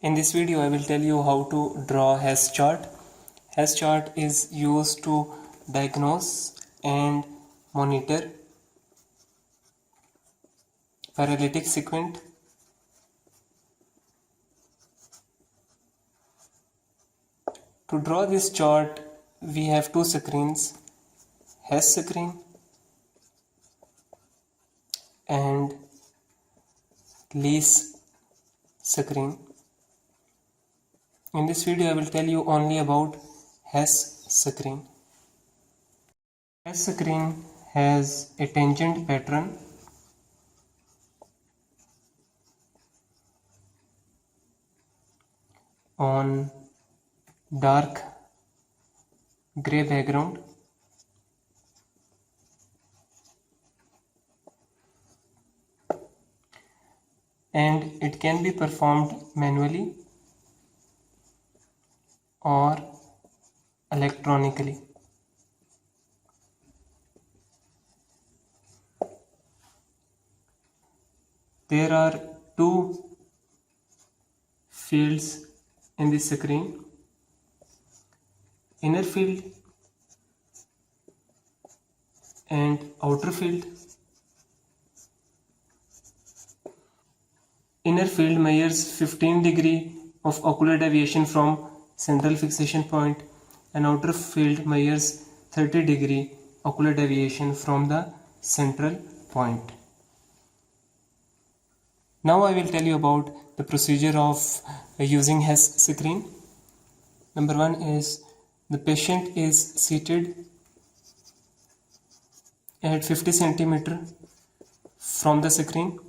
In this video, I will tell you how to draw Hess chart. Hess chart is used to diagnose and monitor paralytic sequence. To draw this chart, we have two screens, Hess screen and Lees screen. In this video, I will tell you only about Hess screen. Hess screen has a tangent pattern on dark gray background. And it can be performed manually or electronically. There are two fields in this screen, inner field and outer field. Inner field measures 15 degree of ocular deviation from central fixation point, and outer field measures 30 degree ocular deviation from the central point. Now I will tell you about the procedure of using Hess screen. Number one is the patient is seated at 50 cm from the screen.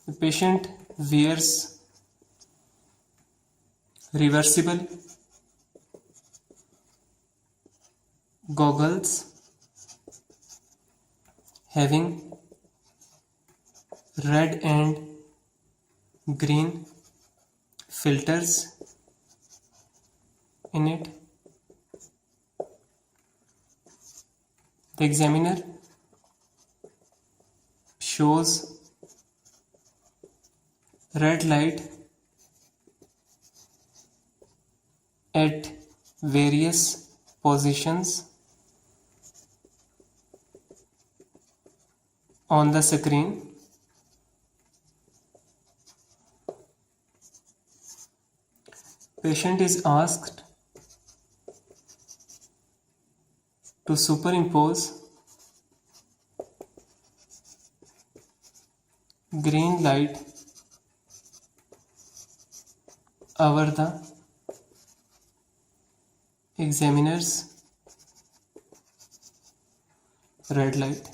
The patient wears reversible goggles having red and green filters in it. The examiner shows red light at various positions on the screen. Patient is asked to superimpose green light over the examiner's red light.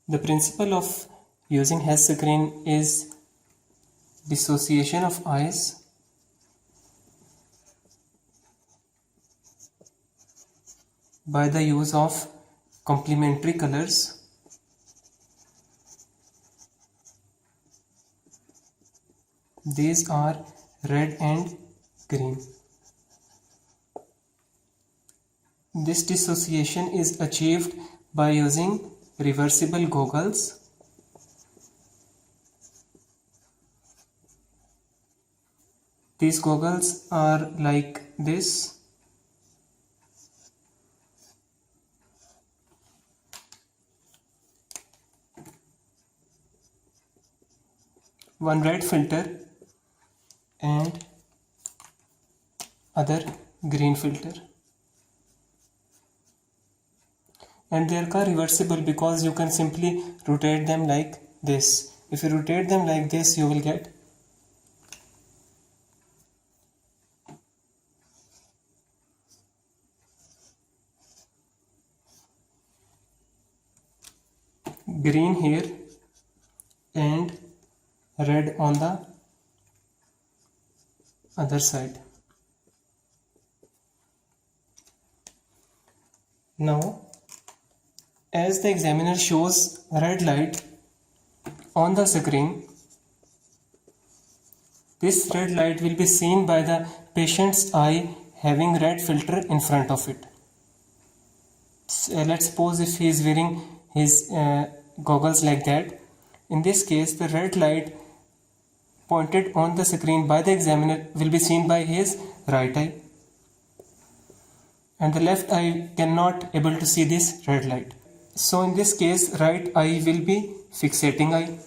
The principle of using Hess screen is dissociation of eyes by the use of complementary colors. These are red and green. This dissociation is achieved by using reversible goggles. These goggles are like this. One red filter and other green filter, and they are reversible because you can simply rotate them like this. If you rotate them like this, you will get green here and red on the other side. Now, as the examiner shows red light on the screen, this red light will be seen by the patient's eye having red filter in front of it. Let's suppose if he is wearing his goggles like that. In this case, the red light pointed on the screen by the examiner will be seen by his right eye, and the left eye cannot able to see this red light. So in this case, right eye will be fixating eye.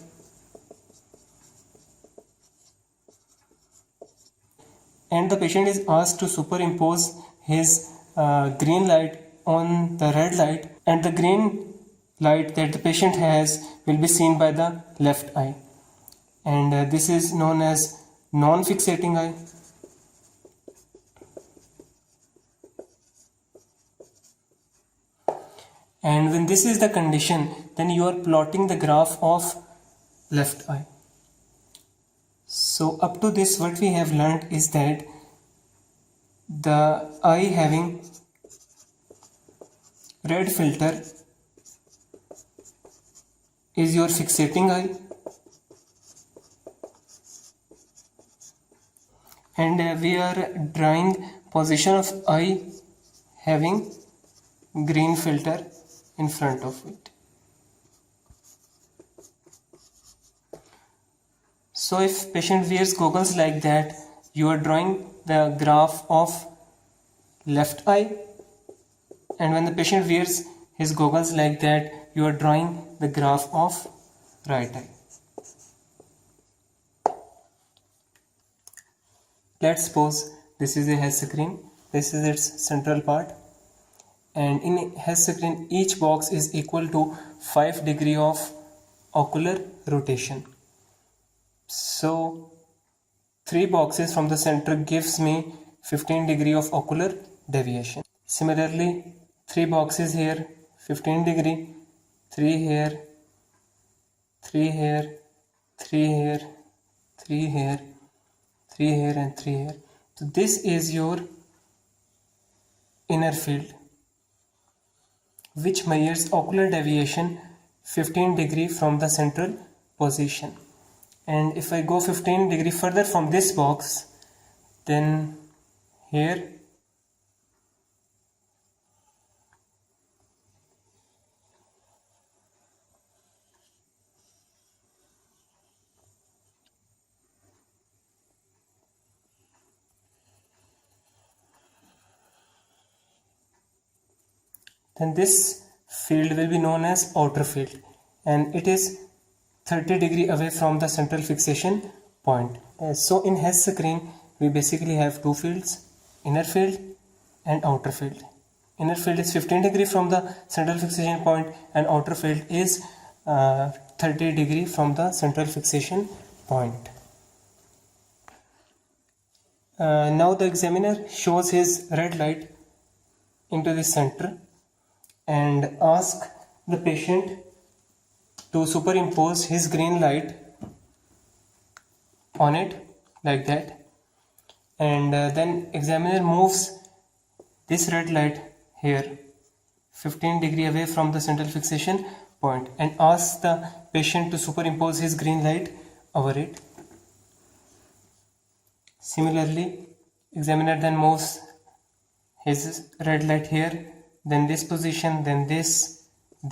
And the patient is asked to superimpose his green light on the red light, and the green light that the patient has will be seen by the left eye, and this is known as non-fixating eye. And when this is the condition, then you are plotting the graph of left eye. So up to this, what we have learned is that the eye having red filter is your fixating eye, and we are drawing position of eye having green filter in front of it. So if patient wears goggles like that, you are drawing the graph of left eye, and when the patient wears his goggles like that, you are drawing the graph of right eye. Let's suppose this is a head screen, this is its central part, and in head screen each box is equal to 5 degree of ocular rotation. So 3 boxes from the center gives me 15 degree of ocular deviation. Similarly, 3 boxes here, 15 degree, 3 here, 3 here, 3 here, 3 here, 3 here and 3 here. So this is your inner field, which measures ocular deviation 15 degree from the central position. And if I go 15 degree further from this box, then here then this field will be known as outer field, and it is 30 degree away from the central fixation point. So in head screen we basically have 2 fields, inner field and outer field. Inner field is 15 degree from the central fixation point, and outer field is 30 degree from the central fixation point. Now the examiner shows his red light into the center and ask the patient to superimpose his green light on it like that, and then examiner moves this red light here 15 degree away from the central fixation point and asks the patient to superimpose his green light over it. Similarly, examiner then moves his red light here, then this position, then this, and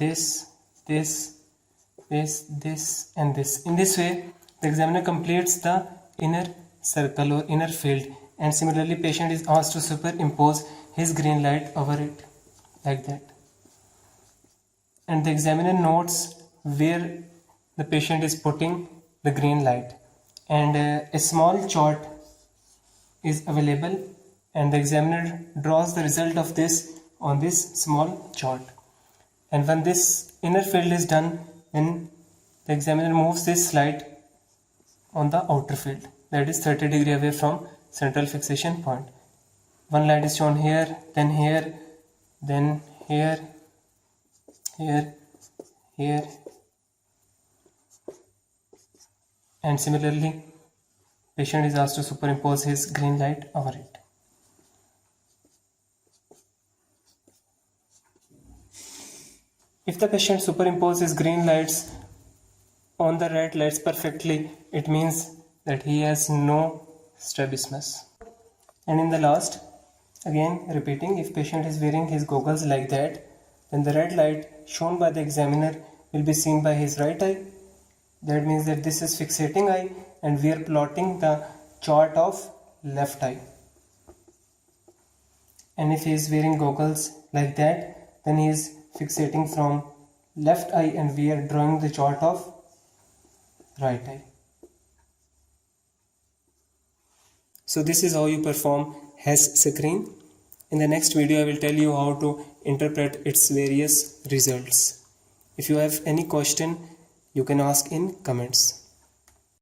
this. In this way, the examiner completes the inner circle or inner field, and similarly patient is asked to superimpose his green light over it like that. And the examiner notes where the patient is putting the green light, and a small chart is available, and the examiner draws the result of this on this small chart. And when this inner field is done, then the examiner moves this light on the outer field, that is 30 degree away from central fixation point. One light is shown here, then here, then here, here, and similarly patient is asked to superimpose his green light over it. If the patient superimposes green lights on the red lights perfectly, it means that he has no strabismus. And in the last, again repeating, if patient is wearing his goggles like that, then the red light shown by the examiner will be seen by his right eye. That means that this is fixating eye, and we are plotting the chart of left eye. And if he is wearing goggles like that, then he is fixating from left eye, and we are drawing the chart of right eye. So this is how you perform Hess screen. In the next video, I will tell you how to interpret its various results. If you have any question, you can ask in comments.